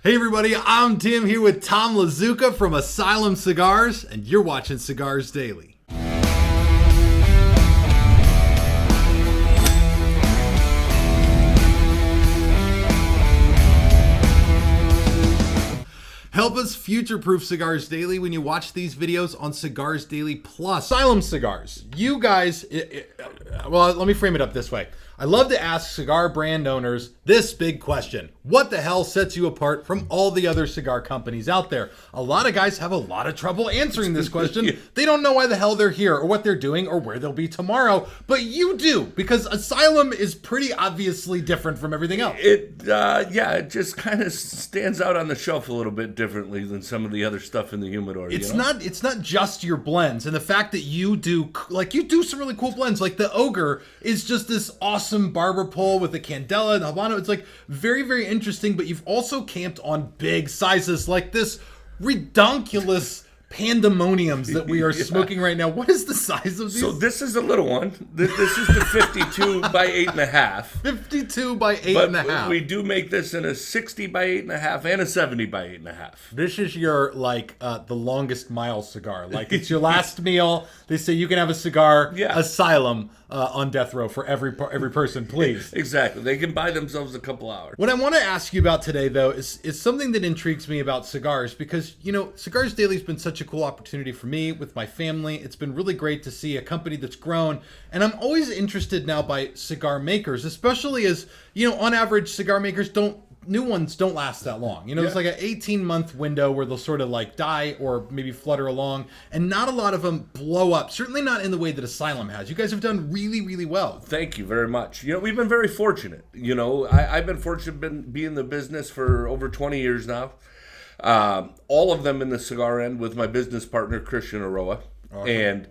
Hey everybody, I'm Tim here with Tom Lazuka from Asylum Cigars, and you're watching Cigars Daily. Help us future-proof Cigars Daily when you watch these videos on Cigars Daily Plus. Asylum Cigars. You guys, well, let me frame it up this way. I love to ask cigar brand owners this big question. What the hell sets you apart from all the other cigar companies out there? A lot of guys have a lot of trouble answering this question. Yeah. They don't know why the hell they're here or what they're doing or where they'll be tomorrow. But you do, because Asylum is pretty obviously different from everything else. It just kind of stands out on the shelf a little bit differently than some of the other stuff in the humidor. It's not just your blends, and the fact that you do some really cool blends. Like the Ogre is just this awesome barber pole with the Candela and Habano. It's like very, very interesting, but you've also camped on big sizes like this redonkulous Pandemoniums that we are smoking right now. What is the size of these? So this is a little one. This is the 52 by 8.5. 52 by 8.5. But we do make this in a 60 by 8.5 and a 70 by 8.5. This is your the longest mile cigar. Like it's your last meal. They say you can have a cigar. Yeah. Asylum on death row for every person, please. Exactly. They can buy themselves a couple hours. What I want to ask you about today, though, is something that intrigues me about cigars because, Cigars Daily has been such a cool opportunity for me with my family. It's been really great to see a company that's grown. And I'm always interested now by cigar makers, especially as, on average, cigar makers new ones don't last that long. It's like an 18-month window where they'll sort of die or maybe flutter along, and not a lot of them blow up. Certainly not in the way that Asylum has. You guys have done really, really well. Thank you very much. We've been very fortunate. I've been fortunate to be in the business for over 20 years now. All of them in the cigar end with my business partner, Christian Aroa. Okay. And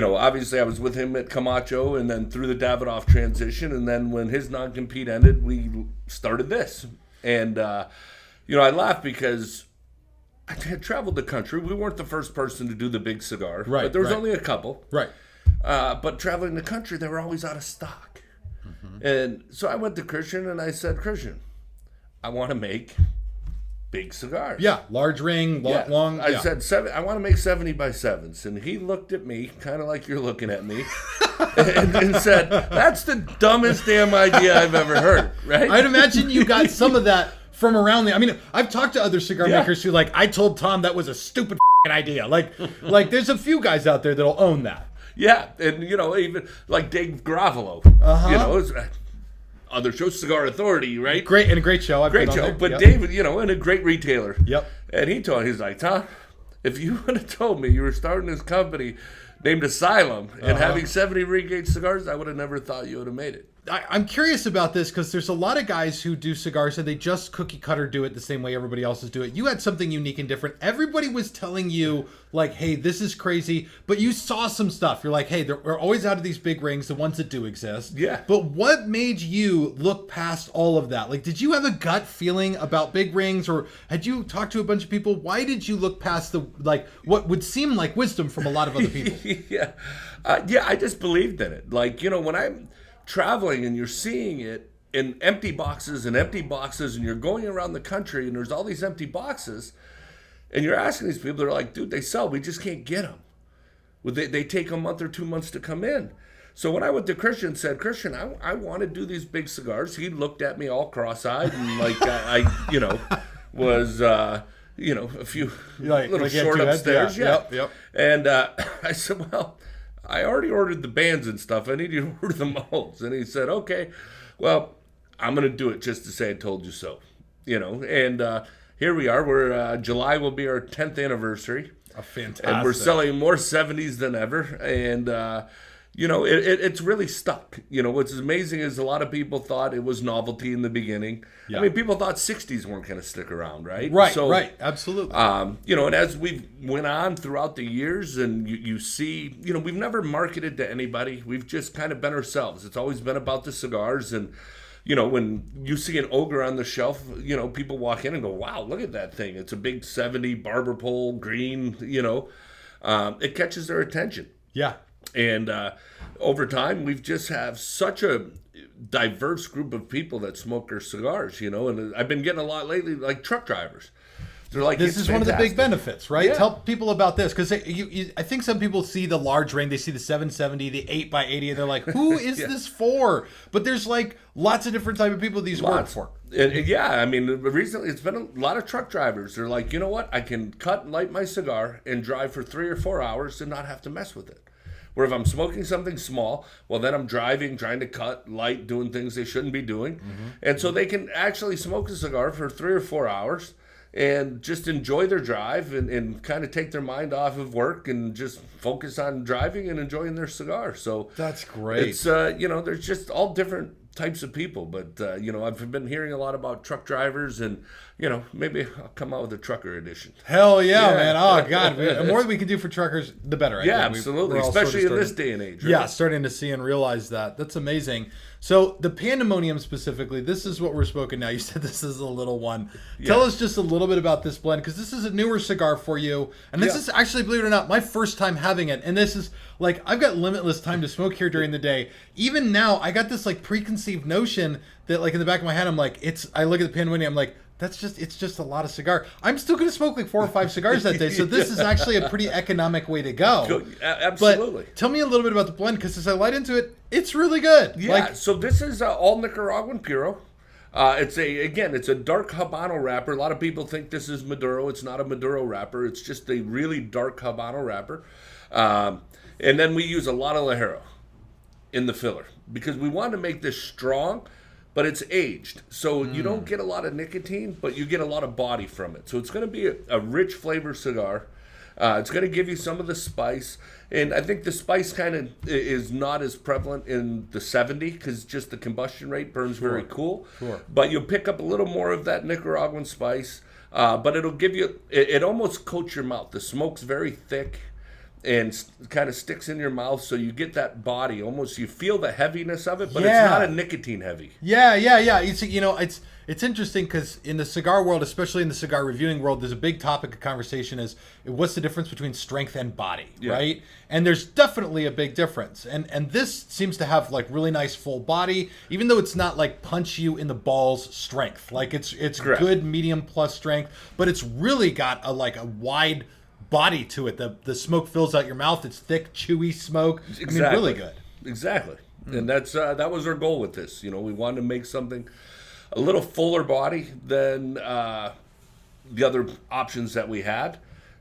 obviously I was with him at Camacho and then through the Davidoff transition. And then when his non-compete ended, we started this. And, I laugh because I had traveled the country. We weren't the first person to do the big cigar. Right. But there was only a couple. Right. But traveling the country, they were always out of stock. Mm-hmm. And so I went to Christian and I said, Christian, I want to make big cigars. Yeah, large ring, long. I said, I want to make 70 by 7s. And he looked at me, kind of like you're looking at me, and said, that's the dumbest damn idea I've ever heard, right? I'd imagine you got some of that from around I've talked to other cigar makers who I told Tom that was a stupid idea. Like there's a few guys out there that'll own that. Yeah, and, even like Dave Gravolo, other show, Cigar Authority, right? Great show. Great show. But David, and a great retailer. Yep. And he's like, Tom, if you would have told me you were starting this company named Asylum and having 70 ring-gauge cigars, I would have never thought you would have made it. I'm curious about this because there's a lot of guys who do cigars and they just cookie cutter do it the same way everybody else is doing it. You had something unique and different. Everybody was telling you hey, this is crazy, but you saw some stuff. You're like, hey, we're always out of these big rings, the ones that do exist. Yeah. But what made you look past all of that? Did you have a gut feeling about big rings, or had you talked to a bunch of people? Why did you look past what would seem like wisdom from a lot of other people? Yeah. I just believed in it. When I'm traveling and you're seeing it in empty boxes and you're going around the country and there's all these empty boxes and you're asking these people, they're like, dude, they sell, we just can't get them. They take a month or 2 months to come in. So when I went to Christian and said, Christian, I want to do these big cigars, he looked at me all cross-eyed and I was a few little short upstairs. Yeah. Yep. And I said, well, I already ordered the bands and stuff. I need you to order the molds. And he said, okay, well, I'm going to do it just to say I told you so. And here we are. July will be our 10th anniversary. Fantastic. And we're selling more 70s than ever. And, it's really stuck. What's amazing is a lot of people thought it was novelty in the beginning. Yeah. People thought 60s weren't going to stick around, right? Right, absolutely. And as we went on throughout the years and you see, we've never marketed to anybody. We've just kind of been ourselves. It's always been about the cigars. And, when you see an Ogre on the shelf, people walk in and go, wow, look at that thing. It's a big 70 barber pole, green, it catches their attention. Yeah. And over time, we've just have such a diverse group of people that smoke our cigars, and I've been getting a lot lately, like truck drivers. They're like, this is one of the big benefits, right? Yeah. Tell people about this, because I think some people see the large ring, they see the 770, the 8x80, and they're like, who is this for? But there's like lots of different type of people these work for. Yeah, I mean, recently it's been a lot of truck drivers. They're like, you know what? I can cut and light my cigar and drive for 3 or 4 hours and not have to mess with it. Where if I'm smoking something small, well, then I'm driving, trying to cut, light, doing things they shouldn't be doing. Mm-hmm. And so they can actually smoke a cigar for 3 or 4 hours and just enjoy their drive and kind of take their mind off of work and just focus on driving and enjoying their cigar. So that's great. It's, there's just all different types of people. But, I've been hearing a lot about truck drivers and, maybe I'll come out with a trucker edition. Hell yeah, man. Oh, God. The more we can do for truckers, the better. Yeah, absolutely. Especially in this day and age. Right? Yeah, starting to see and realize that. That's amazing. So the Pandemonium specifically, this is what we're smoking now. You said this is a little one. Yeah. Tell us just a little bit about this blend, because this is a newer cigar for you. And this is actually, believe it or not, my first time having it. And this is like, I've got limitless time to smoke here during the day. Even now, I got this like preconceived notion that like in the back of my head, I'm like, I look at the Pandemonium, I'm like, it's just a lot of cigar. I'm still going to smoke like 4 or 5 cigars that day. So this is actually a pretty economic way to go. Absolutely. But tell me a little bit about the blend, because as I light into it, it's really good. Yeah. So this is all Nicaraguan Puro. It's a dark Habano wrapper. A lot of people think this is Maduro. It's not a Maduro wrapper. It's just a really dark Habano wrapper. And then we use a lot of Ligero in the filler because we want to make this strong, but it's aged. So you don't get a lot of nicotine, but you get a lot of body from it. So it's going to be a rich flavor cigar. It's going to give you some of the spice. And I think the spice kind of is not as prevalent in the 70 because just the combustion rate burns very cool. Sure. But you'll pick up a little more of that Nicaraguan spice. But it'll give you, it almost coats your mouth. The smoke's very thick and kind of sticks in your mouth, so you get that body. Almost you feel the heaviness of it, but it's not a nicotine heavy. Yeah. It's interesting because in the cigar world, especially in the cigar reviewing world, there's a big topic of conversation is what's the difference between strength and body, right? And there's definitely a big difference. And this seems to have like really nice full body, even though it's not like punch you in the balls strength. Like it's good medium plus strength, but it's really got a wide body to it. The smoke fills out your mouth. It's thick, chewy smoke. Exactly. I mean, really good. Exactly. And that was our goal with this. We wanted to make something a little fuller body than the other options that we had,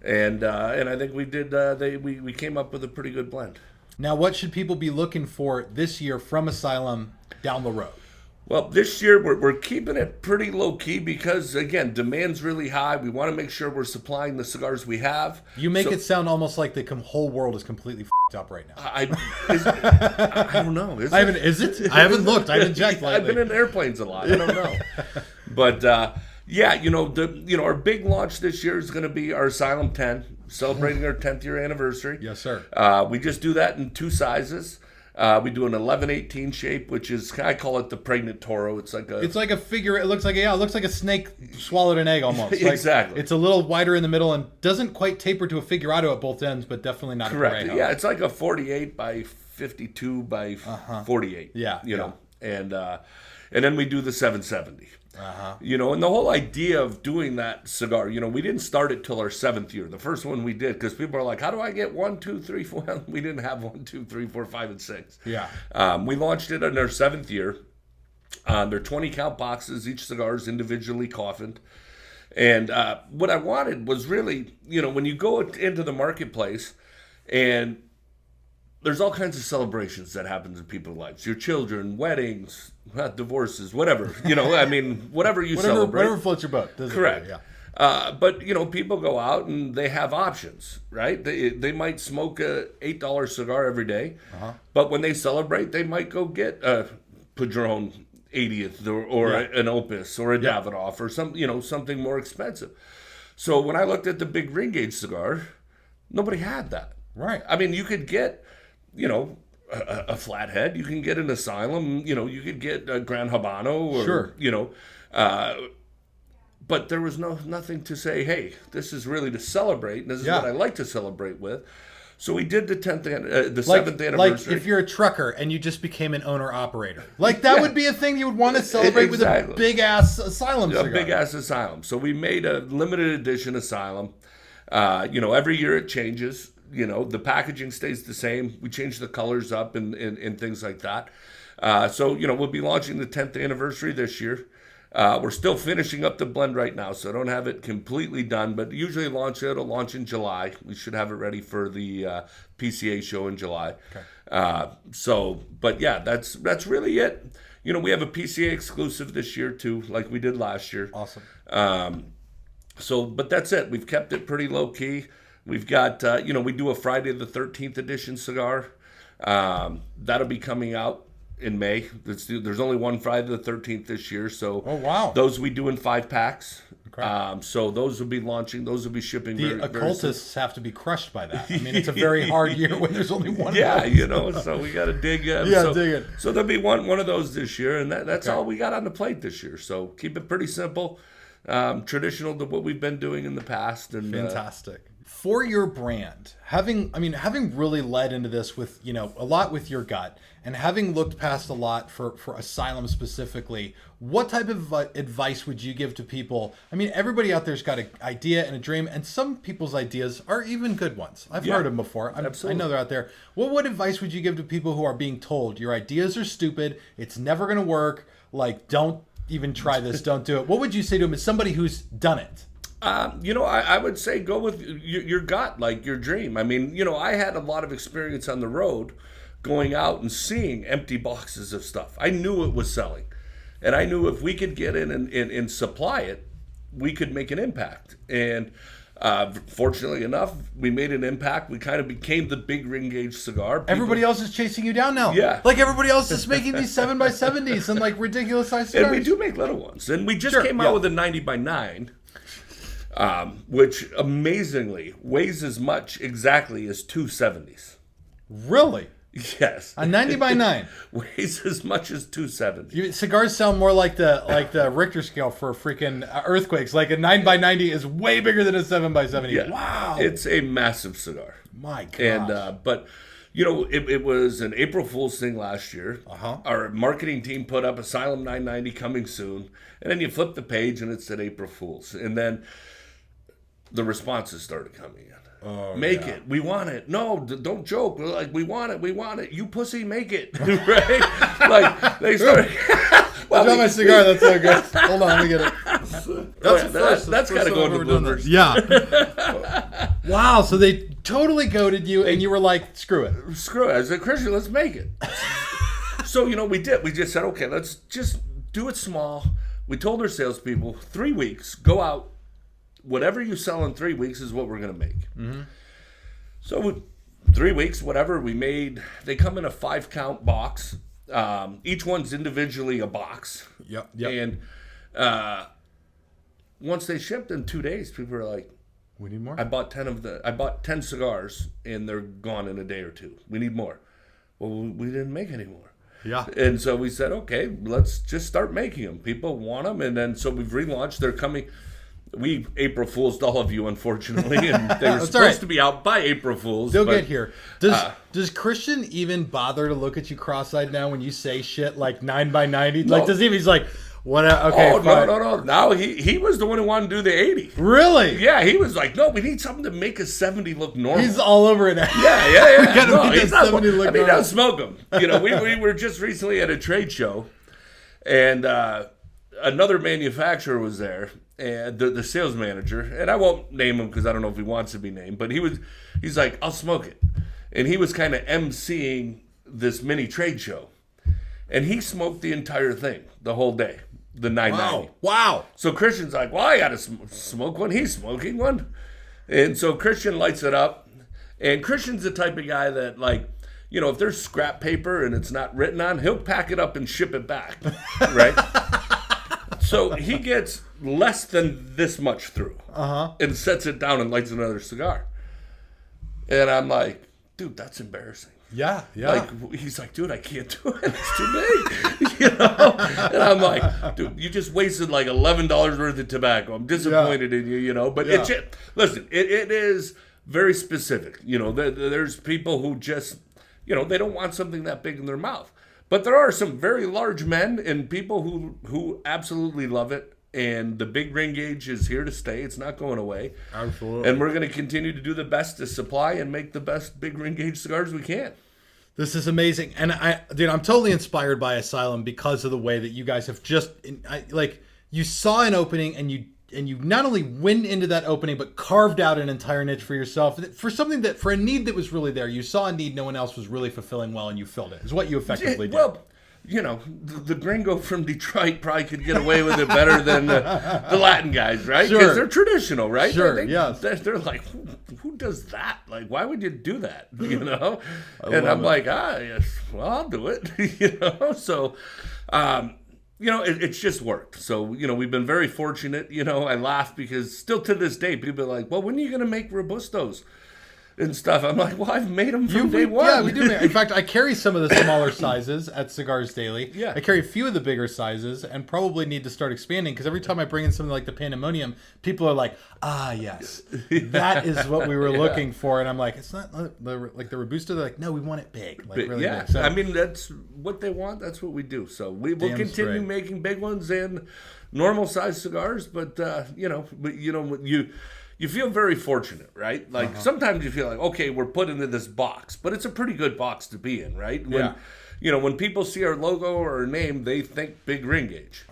and I think we did. We came up with a pretty good blend. Now, what should people be looking for this year from Asylum down the road? Well, this year we're keeping it pretty low key because again, demand's really high. We want to make sure we're supplying the cigars we have. You make it sound almost like the whole world is completely f***ed up right now. I don't know. Is it? I haven't looked. I haven't checked lately. I've been in airplanes a lot. I don't know. But our big launch this year is going to be our Asylum 10, celebrating our 10th year anniversary. Yes, sir. We just do that in 2 sizes. We do an 11-18 shape, which is, I call it the pregnant toro. It's like a figure. It looks like a snake swallowed an egg almost. Exactly. It's a little wider in the middle and doesn't quite taper to a figurado at both ends, but definitely not correct. A parejo. Yeah, it's like a 48 by 52 by 48. Yeah. And then we do the 770. And the whole idea of doing that cigar, we didn't start it till our 7th year. The first one we did, because people are like, how do I get 1, 2, 3, 4? We didn't have 1, 2, 3, 4, 5, and 6. Yeah. We launched it in our 7th year. They're 20 count boxes. Each cigar is individually coffined. And what I wanted was really, when you go into the marketplace and there's all kinds of celebrations that happen in people's lives. Your children, weddings, divorces, whatever. Whatever you celebrate. Whatever floats your boat. Correct. But, people go out and they have options, right? They might smoke a $8 cigar every day. But when they celebrate, they might go get a Padron 80th or an Opus or a Davidoff or something more expensive. So when I looked at the big ring gauge cigar, nobody had that. Right. I mean, you could get a flathead. You can get an Asylum. You could get a Grand Habano. Or, but there was nothing to say, hey, this is really to celebrate. And this is what I like to celebrate with. So we did the 7th Like anniversary. if you're a trucker and you just became an owner-operator. Like, that would be a thing you would want to celebrate Exactly. with a big-ass Asylum cigar. A big-ass Asylum. So we made a limited edition Asylum. Every year it changes. The packaging stays the same. We change the colors up and things like that. We'll be launching the 10th anniversary this year. We're still finishing up the blend right now, so I don't have it completely done, but usually it'll launch in July. We should have it ready for the PCA show in July. Okay. But yeah, that's really it. We have a PCA exclusive this year too, like we did last year. Awesome. But that's it. We've kept it pretty low key. We've got, we do a Friday the 13th edition cigar. That'll be coming out in May. There's only one Friday the 13th this year. So those we do in 5-packs. Okay. So those will be launching. Those will be shipping. The occultists have to be crushed by that. I mean, it's a very hard year when there's only one. Yeah, so we got to dig. Dig it. So there'll be one of those this year, and that's all we got on the plate this year. So keep it pretty simple, traditional to what we've been doing in the past. And fantastic. For your brand, having really led into this with, a lot with your gut and having looked past a lot for Asylum specifically, what type of advice would you give to people? I mean, everybody out there's got an idea and a dream, and some people's ideas are even good ones. I've heard them before. I know they're out there. What advice would you give to people who are being told your ideas are stupid, it's never going to work, like, don't even try this, don't do it? What would you say to them as somebody who's done it? I would say go with your gut, like your dream. I mean, I had a lot of experience on the road going out and seeing empty boxes of stuff. I knew it was selling. And I knew if we could get in and supply it, we could make an impact. And fortunately enough, we made an impact. We kind of became the big ring gauge cigar. Everybody else is chasing you down now. Yeah. Like everybody else is making these 7x70s and like ridiculous size cigars. And we do make little ones. And we just came out with a 90x9. Which amazingly weighs as much exactly as 270s. Really? Yes. A 90x9 weighs as much as 270. Cigars sound more like the Richter scale for freaking earthquakes. Like a 9x90 is way bigger than a 7x70. Yeah. Wow. It's a massive cigar. My gosh. And but it was an April Fool's thing last year. Our marketing team put up Asylum 990 coming soon, and then you flip the page and it said April Fool's, and then the responses started coming in. Make it. We want it. No, don't joke. We're like, we want it. You pussy, make it. Right? Like, they started. Well, I my cigar. That's so good. Hold on, let me get it. That's got to go into bloopers. Yeah. Wow, so they totally goaded you, and you were like, screw it. Screw it. I said, Christian, let's make it. So, we did. We just said, okay, let's just do it small. We told our salespeople, 3 weeks, go out. Whatever you sell in 3 weeks is what we're going to make. Mm-hmm. So 3 weeks, whatever we made, they come in a 5-count box. Each one's individually a box. Yep. And once they shipped in 2 days, people were like, we need more. I bought 10 cigars and they're gone in a day or two. We need more. Well, we didn't make any more. Yeah. And so we said, okay, let's just start making them. People want them. And then so we've relaunched. They're coming. We April Fool's all of you, unfortunately, and they were supposed to be out by April Fool's. They'll get here. Does Christian even bother to look at you cross-eyed now when you say shit like 9x90? No. Like, does he? He's like, what? Okay, fine. No. Now he was the one who wanted to do the 80. Really? Yeah, he was like, no, we need something to make a 70 look normal. He's all over it. Yeah. We gotta make that 70 look normal. Don't smoke him. We were just recently at a trade show, and another manufacturer was there. And the sales manager, and I won't name him because I don't know if he wants to be named, but he's like, I'll smoke it. And he was kind of emceeing this mini trade show. And he smoked the entire thing, the whole day, the 990. Wow. So Christian's like, well, I got to smoke one. He's smoking one. And so Christian lights it up. And Christian's the type of guy that, like, if there's scrap paper and it's not written on, he'll pack it up and ship it back, right? So he gets less than this much through and sets it down and lights another cigar. And I'm like, dude, that's embarrassing. Yeah. Like, he's like, dude, I can't do it. It's too big. And I'm like, dude, you just wasted like $11 worth of tobacco. I'm disappointed in you, But listen, it is very specific. You know, there's people who just, you know, they don't want something that big in their mouth. But there are some very large men and people who absolutely love it. And the big ring gauge is here to stay. It's not going away. Absolutely. And we're going to continue to do the best to supply and make the best big ring gauge cigars we can. This is amazing. And I'm totally inspired by Asylum because of the way that you guys have just, you saw an opening and you not only went into that opening, but carved out an entire niche for yourself for a need that was really there. You saw a need no one else was really fulfilling well, and you filled it. Is what you effectively did. Well, you know, the gringo from Detroit probably could get away with it better than the Latin guys, right? Because Sure. they're traditional, right? Sure, yes. They're like, who does that? Like, why would you do that? You know? And I'm like, yes, well, I'll do it. You know? So, you know, it's just worked. So, you know, we've been very fortunate. You know, I laugh because still to this day, people are like, well, when are you going to make Robustos and stuff? I'm like, well, I've made them from day one. Yeah, we do. In fact, I carry some of the smaller sizes at Cigars Daily. Yeah. I carry a few of the bigger sizes and probably need to start expanding because every time I bring in something like the Pandemonium, people are like, yes, that is what we were looking for. And I'm like, it's not like the Robusto. They're like, no, we want it big. Like really big. So, I mean, that's what they want. That's what we do. So we will continue making big ones and normal size cigars. But, you feel very fortunate, right? Like sometimes you feel like, okay, we're put into this box, but it's a pretty good box to be in, right? When, you know, when people see our logo or our name, they think big ring gauge,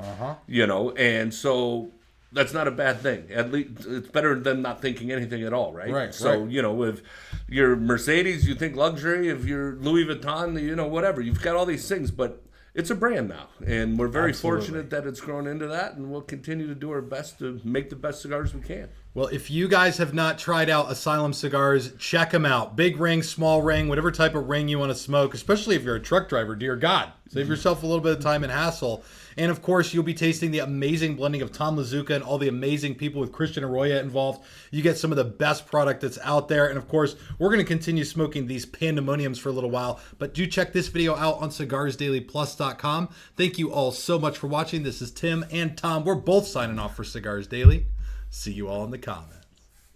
you know, and so that's not a bad thing. At least it's better than not thinking anything at all, right? Right. So, you know, if you're Mercedes, you think luxury. If you're Louis Vuitton, you know, whatever. You've got all these things, but it's a brand now, and we're very fortunate that it's grown into that, and we'll continue to do our best to make the best cigars we can. Well, if you guys have not tried out Asylum Cigars, check them out. Big ring, small ring, whatever type of ring you want to smoke, especially if you're a truck driver, dear God. Save yourself a little bit of time and hassle. And, of course, you'll be tasting the amazing blending of Tom Lazuka and all the amazing people with Christian Arroyo involved. You get some of the best product that's out there. And, of course, we're going to continue smoking these Pandemoniums for a little while. But do check this video out on cigarsdailyplus.com. Thank you all so much for watching. This is Tim and Tom. We're both signing off for Cigars Daily. See you all in the comments.